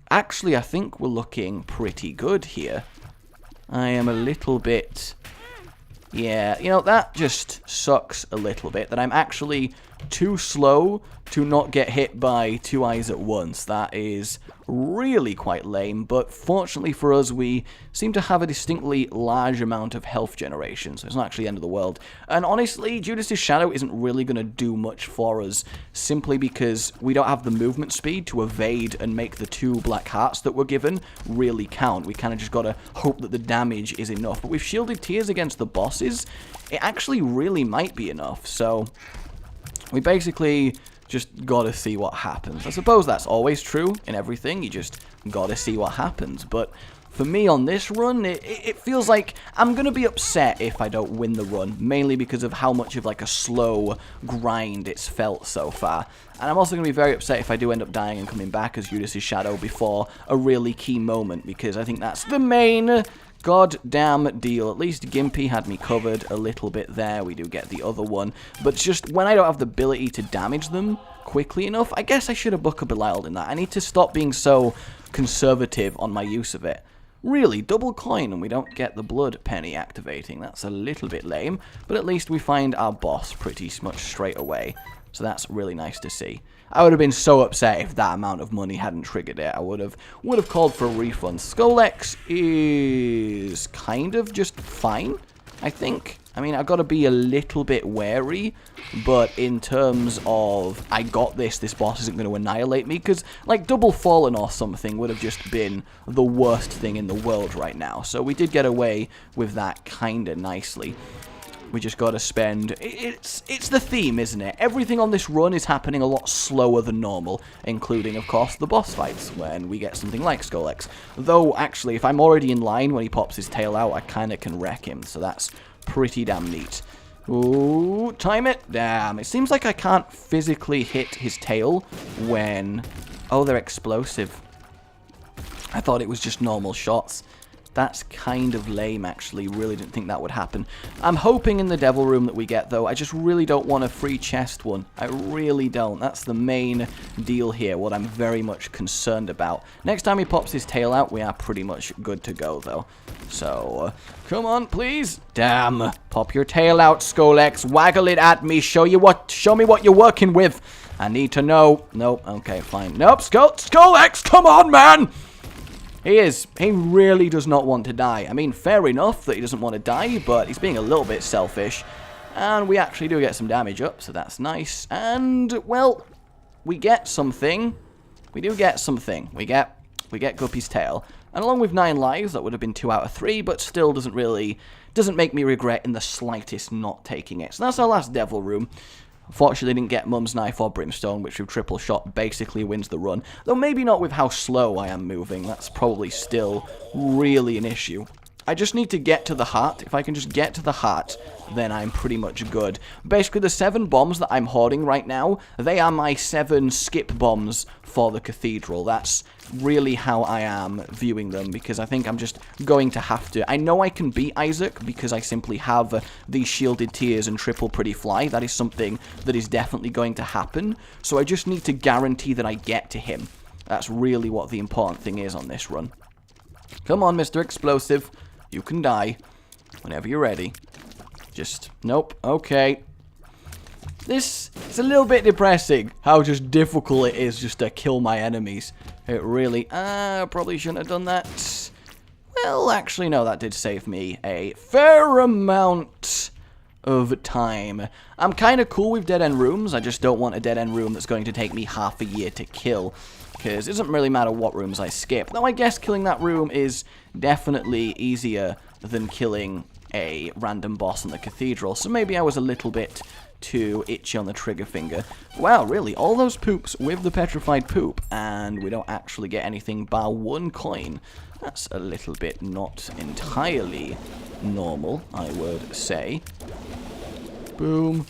actually, I think we're looking pretty good here. I am a little bit... Yeah, you know, that just sucks a little bit, that I'm actually too slow to not get hit by 2 eyes at once. That is really quite lame, but fortunately for us, we seem to have a distinctly large amount of health generation, so it's not actually the end of the world. And honestly, Judas's Shadow isn't really going to do much for us, simply because we don't have the movement speed to evade and make the 2 black hearts that we're given really count. We kind of just got to hope that the damage is enough. But with shielded tears against the bosses, it actually really might be enough, so we basically just gotta see what happens. I suppose that's always true in everything, you just gotta see what happens, but for me on this run, it feels like I'm gonna be upset if I don't win the run, mainly because of how much of like a slow grind it's felt so far. And I'm also gonna be very upset if I do end up dying and coming back as Judas's Shadow before a really key moment, because I think that's the main goddamn deal. At least Gimpy had me covered a little bit there. We do get the other one. But just when I don't have the ability to damage them quickly enough, I guess I should have Book of Belial in that. I need to stop being so conservative on my use of it. Really, double coin and we don't get the blood penny activating. That's a little bit lame. But at least we find our boss pretty much straight away. So that's really nice to see. I would have been so upset if that amount of money hadn't triggered it. I would have called for a refund. Skull-X is kind of just fine, I think. I mean, I've got to be a little bit wary, but in terms of, I got this boss isn't going to annihilate me, because, like, Double Fallen or something would have just been the worst thing in the world right now. So we did get away with that kind of nicely. We just gotta spend... It's the theme, isn't it? Everything on this run is happening a lot slower than normal, including, of course, the boss fights, when we get something like Skull-X. Though, actually, if I'm already in line when he pops his tail out, I kinda can wreck him, so that's pretty damn neat. Ooh, time it. Damn, it seems like I can't physically hit his tail when... Oh, they're explosive. I thought it was just normal shots. That's kind of lame, actually. Really didn't think that would happen. I'm hoping in the Devil Room that we get, though. I just really don't want a free chest one. I really don't. That's the main deal here, what I'm very much concerned about. Next time he pops his tail out, we are pretty much good to go, though. So, come on, please. Damn. Pop your tail out, Skull-X. Waggle it at me. Show me what you're working with. I need to know. Nope. Okay, fine. Nope. Skull-X, come on, man! He really does not want to die. I mean, fair enough that he doesn't want to die, but he's being a little bit selfish. And we actually do get some damage up, so that's nice. And, well, we get something. We do get something. We get Guppy's tail. And along with 9 lives, that would have been 2 out of 3, but still doesn't make me regret in the slightest not taking it. So that's our last Devil Room. Unfortunately, didn't get Mum's Knife or Brimstone, which with triple shot basically wins the run. Though maybe not with how slow I am moving. That's probably still really an issue. I just need to get to the heart. If I can just get to the heart, then I'm pretty much good. Basically, the 7 bombs that I'm hoarding right now, they are my 7 skip bombs for the cathedral. That's really how I am viewing them, because I think I'm just going to have to. I know I can beat Isaac because I simply have these shielded tears and triple pretty fly. That is something that is definitely going to happen. So I just need to guarantee that I get to him. That's really what the important thing is on this run. Come on, Mr. Explosive. You can die whenever you're ready. Just, nope, okay. This is a little bit depressing, how just difficult it is just to kill my enemies. It really, probably shouldn't have done that. Well, actually, no, that did save me a fair amount of time. I'm kind of cool with dead-end rooms. I just don't want a dead-end room that's going to take me half a year to kill, because it doesn't really matter what rooms I skip. Though I guess killing that room is definitely easier than killing a random boss in the cathedral, so maybe I was a little bit too itchy on the trigger finger. Wow, really, all those poops with the petrified poop, and we don't actually get anything bar 1 coin. That's a little bit not entirely normal, I would say. Boom.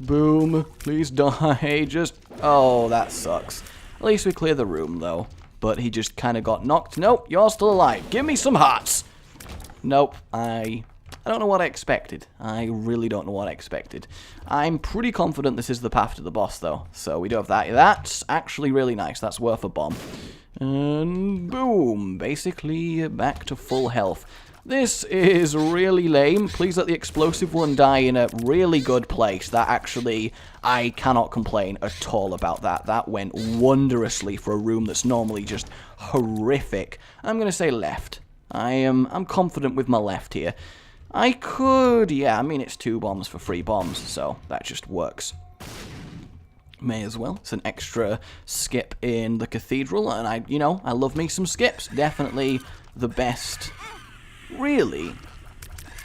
Boom. Please die. Just... oh, that sucks. At least we clear the room, though. But he just kind of got knocked. Nope, you're still alive. Give me some hearts. Nope, I don't know what I expected. I really don't know what I expected. I'm pretty confident this is the path to the boss, though. So we do have that. That's actually really nice. That's worth a bomb. And boom. Basically back to full health. This is really lame. Please let the explosive one die in a really good place. That actually, I cannot complain at all about that. That went wondrously for a room that's normally just horrific. I'm going to say left. I'm confident with my left here. I could, yeah, I mean, it's 2 bombs for 3 bombs, so that just works. May as well. It's an extra skip in the cathedral, and I love me some skips. Definitely the best. Really?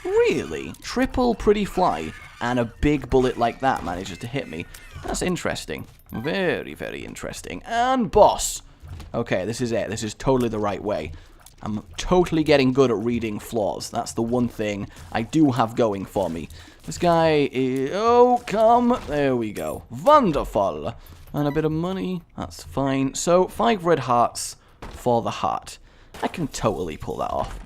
Really? Triple pretty fly, and a big bullet like that manages to hit me. That's interesting. Very, very interesting. And boss. Okay, this is it. This is totally the right way. I'm totally getting good at reading flaws. That's the one thing I do have going for me. This guy is... oh, come. There we go. Wonderful. And a bit of money. That's fine. So, 5 red hearts for the heart. I can totally pull that off.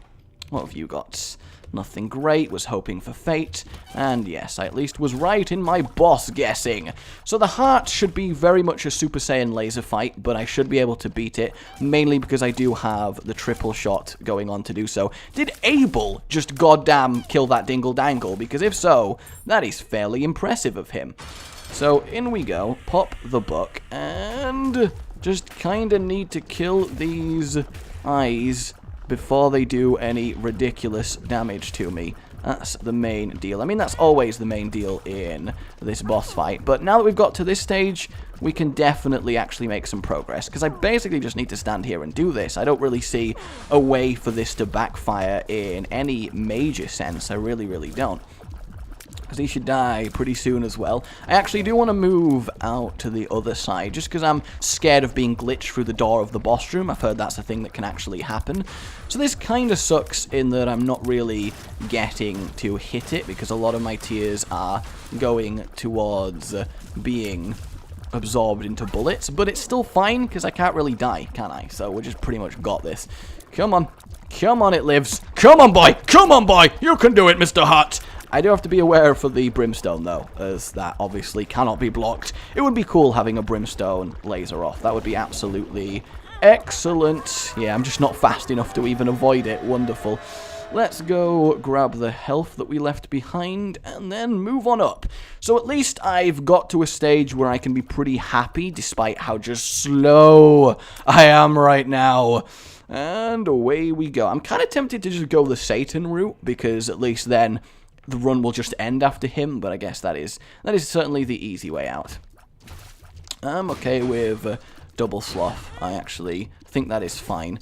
What have you got? Nothing great. Was hoping for fate. And yes, I at least was right in my boss guessing. So the heart should be very much a Super Saiyan laser fight, but I should be able to beat it, mainly because I do have the triple shot going on to do so. Did Abel just goddamn kill that dingle dangle? Because if so, that is fairly impressive of him. So in we go. Pop the book. And just kind of need to kill these eyes before they do any ridiculous damage to me. That's the main deal. I mean, that's always the main deal in this boss fight. But now that we've got to this stage, we can definitely actually make some progress. Because I basically just need to stand here and do this. I don't really see a way for this to backfire in any major sense. I really, really don't. Because he should die pretty soon as well. I actually do want to move out to the other side, just because I'm scared of being glitched through the door of the boss room. I've heard that's a thing that can actually happen. So this kind of sucks in that I'm not really getting to hit it, because a lot of my tears are going towards being absorbed into bullets. But it's still fine, because I can't really die, can I? So we just pretty much got this. Come on. Come on, it lives. Come on, boy. Come on, boy. You can do it, Mr. Hart. I do have to be aware for the brimstone, though, as that obviously cannot be blocked. It would be cool having a brimstone laser off. That would be absolutely excellent. Yeah, I'm just not fast enough to even avoid it. Wonderful. Let's go grab the health that we left behind and then move on up. So at least I've got to a stage where I can be pretty happy, despite how just slow I am right now. And away we go. I'm kind of tempted to just go the Satan route, because at least then the run will just end after him, but I guess that is certainly the easy way out. I'm okay with double sloth. I actually think that is fine.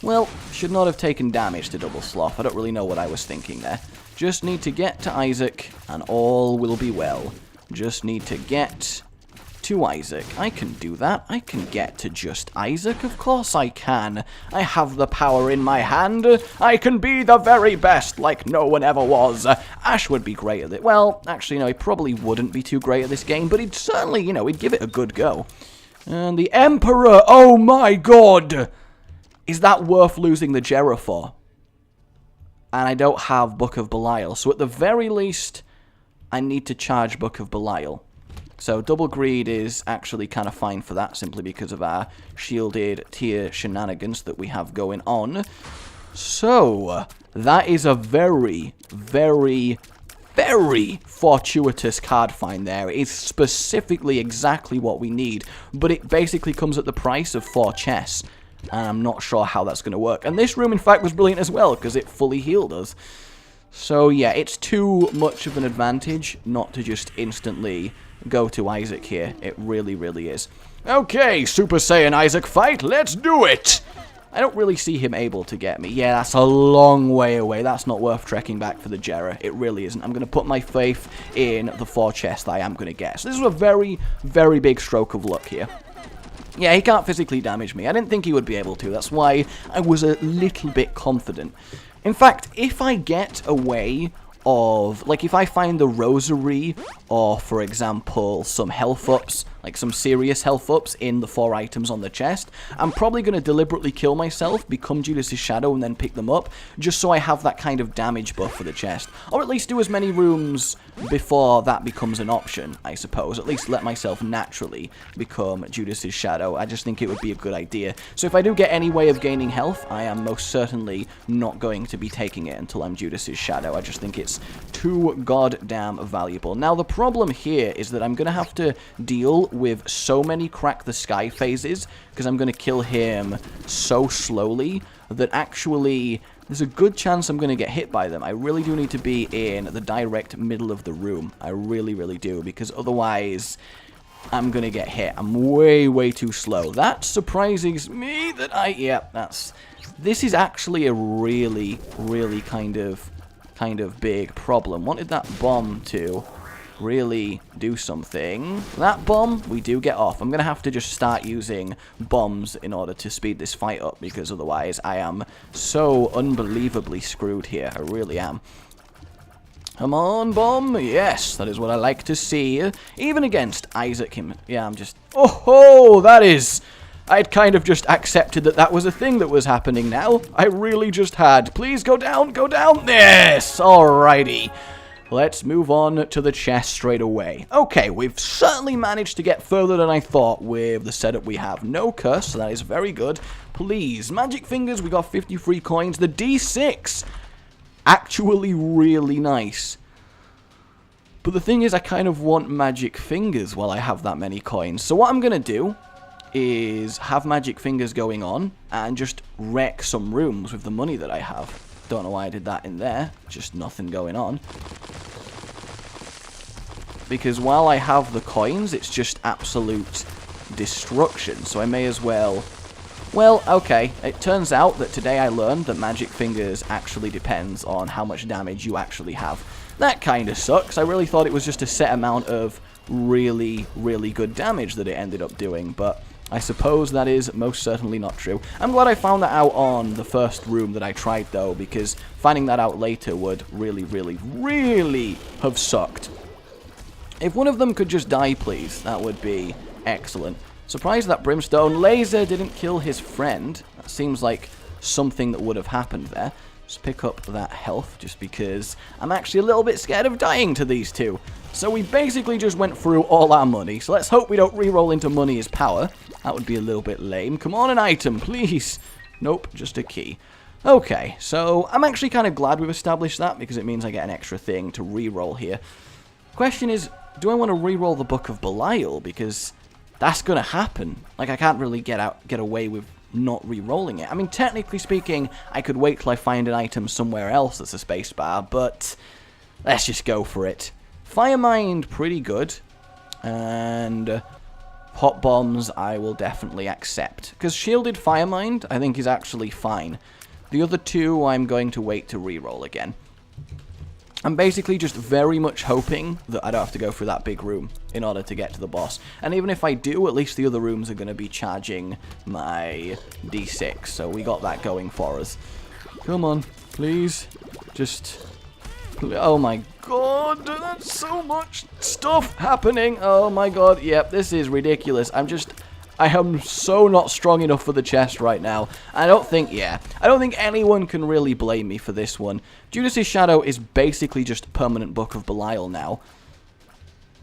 Well, should not have taken damage to double sloth. I don't really know what I was thinking there. Just need to get to Isaac, and all will be well. Just need to get to Isaac. I can do that. I can get to just Isaac. Of course I can. I have the power in my hand. I can be the very best, like no one ever was. Ash would be great at it. Well, actually, no, he probably wouldn't be too great at this game, but he'd certainly, he'd give it a good go. And the Emperor, oh my god! Is that worth losing the Jera for? And I don't have Book of Belial. So at the very least, I need to charge Book of Belial. So double greed is actually kind of fine for that, simply because of our shielded tier shenanigans that we have going on. So, that is a very, very, very fortuitous card find there. It is specifically exactly what we need, but it basically comes at the price of 4 chests. And I'm not sure how that's going to work. And this room, in fact, was brilliant as well, because it fully healed us. So, yeah, it's too much of an advantage not to just instantly go to Isaac here. It really, really is. Okay, Super Saiyan Isaac fight, let's do it! I don't really see him able to get me. Yeah, that's a long way away. That's not worth trekking back for the Jera. It really isn't. I'm going to put my faith in the 4 chests that I am going to get. So this is a very, very big stroke of luck here. Yeah, he can't physically damage me. I didn't think he would be able to. That's why I was a little bit confident. In fact, if I get a way of, like, if I find the rosary, or, for example, some health ups, like some serious health ups in the 4 items on the chest, I'm probably going to deliberately kill myself, become Judas's Shadow, and then pick them up, just so I have that kind of damage buff for the chest. Or at least do as many rooms before that becomes an option, I suppose. At least let myself naturally become Judas's Shadow. I just think it would be a good idea. So if I do get any way of gaining health, I am most certainly not going to be taking it until I'm Judas's Shadow. I just think it's too goddamn valuable. Now, the problem here is that I'm going to have to deal with so many Crack the Sky phases, because I'm going to kill him so slowly that actually there's a good chance I'm going to get hit by them. I really do need to be in the direct middle of the room. I really, really do, because otherwise I'm going to get hit. I'm way, way too slow. That surprises me that this is actually a really, really kind of big problem. Wanted that bomb to really do something. That bomb, we do get off. I'm going to have to just start using bombs in order to speed this fight up, because otherwise I am so unbelievably screwed here. I really am. Come on, bomb. Yes, that is what I like to see. Even against Isaac him. Yeah, I'm just... Oh, that is... I'd kind of just accepted that that was a thing that was happening now. I really just had. Please go down, go down. Yes, alrighty. Let's move on to the chest straight away. Okay, we've certainly managed to get further than I thought with the setup we have. No curse, so that is very good. Please, Magic Fingers, we got 53 coins. The D6, actually really nice. But the thing is, I kind of want Magic Fingers while I have that many coins. So what I'm going to do is have Magic Fingers going on and just wreck some rooms with the money that I have. Don't know why I did that in there. Just nothing going on. Because while I have the coins, it's just absolute destruction. So I may as well... Well, okay. It turns out that today I learned that Magic Fingers actually depends on how much damage you actually have. That kind of sucks. I really thought it was just a set amount of really, really good damage that it ended up doing. But I suppose that is most certainly not true. I'm glad I found that out on the first room that I tried, though, because finding that out later would really, really, really have sucked. If one of them could just die, please, that would be excellent. Surprised that Brimstone Laser didn't kill his friend. That seems like something that would have happened there. Just pick up that health, just because I'm actually a little bit scared of dying to these two. So we basically just went through all our money. So let's hope we don't reroll into money as power. That would be a little bit lame. Come on, an item, please. Nope, just a key. Okay, so I'm actually kind of glad we've established that, because it means I get an extra thing to reroll here. Question is, do I want to reroll the Book of Belial? Because that's going to happen. Like, I can't really get away with not re-rolling it. I mean, technically speaking, I could wait till I find an item somewhere else that's a spacebar, but let's just go for it. Firemind, pretty good. And Hot Bombs, I will definitely accept. Because Shielded Firemind, I think, is actually fine. The other two, I'm going to wait to re-roll again. I'm basically just very much hoping that I don't have to go through that big room in order to get to the boss. And even if I do, at least the other rooms are going to be charging my D6. So we got that going for us. Come on, please. Just... Oh my god, that's so much stuff happening. Oh my god, yep, this is ridiculous. I am so not strong enough for the chest right now. I don't think anyone can really blame me for this one. Judas's Shadow is basically just permanent Book of Belial now.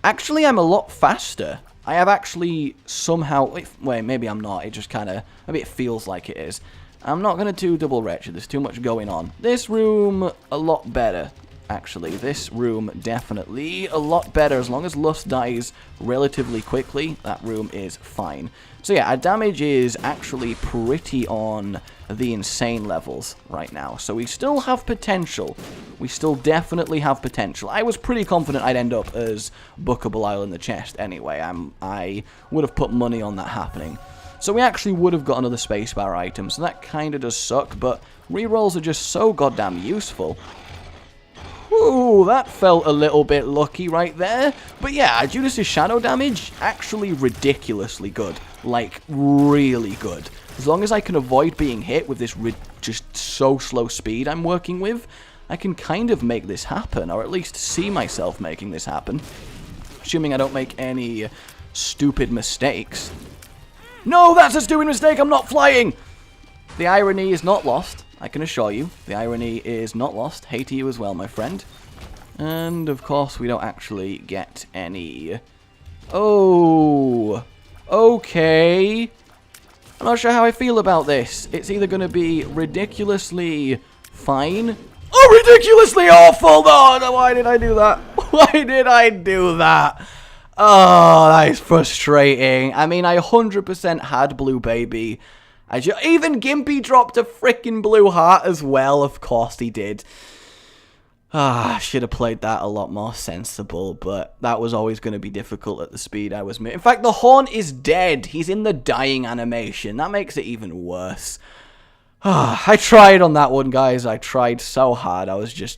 Actually, I'm a lot faster. I have actually somehow... Wait, maybe I'm not. It just kind of... Maybe it feels like it is. I'm not going to do double wretched. There's too much going on. This room, a lot better. Actually, this room definitely a lot better. As long as Lust dies relatively quickly, that room is fine. So yeah, our damage is actually pretty on the insane levels right now. So we still have potential. We still definitely have potential. I was pretty confident I'd end up as Book of Belial in the chest anyway. I would have put money on that happening. So we actually would have got another spacebar item, so that kind of does suck, but rerolls are just so goddamn useful. Ooh, that felt a little bit lucky right there. But yeah, Judas's Shadow damage, actually ridiculously good. Like, really good. As long as I can avoid being hit with this just so slow speed I'm working with, I can kind of make this happen, or at least see myself making this happen. Assuming I don't make any stupid mistakes. No, that's a stupid mistake, I'm not flying! The irony is not lost. I can assure you, the irony is not lost. Hey to you as well, my friend. And, of course, we don't actually get any... Oh, okay. I'm not sure how I feel about this. It's either going to be ridiculously fine... Oh, ridiculously awful! No, why did I do that? Why did I do that? Oh, that is frustrating. I mean, I 100% had Blue Baby... Even Gimpy dropped a freaking blue heart as well. Of course he did. I should have played that a lot more sensible, but that was always going to be difficult at the speed I was moving. In fact, the Horn is dead. He's in the dying animation. That makes it even worse. I tried on that one, guys. I tried so hard. I was just...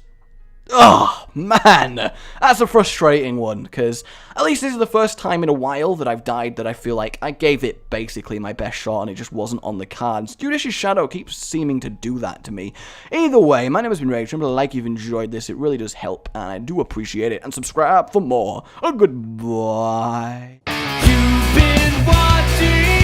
Oh, man, that's a frustrating one, because at least this is the first time in a while that I've died that I feel like I gave it basically my best shot and it just wasn't on the cards. Judas's Shadow keeps seeming to do that to me. Either way, my name has been Rage. Remember to like if you've enjoyed this. It really does help, and I do appreciate it. And subscribe for more. Goodbye. You've been watching...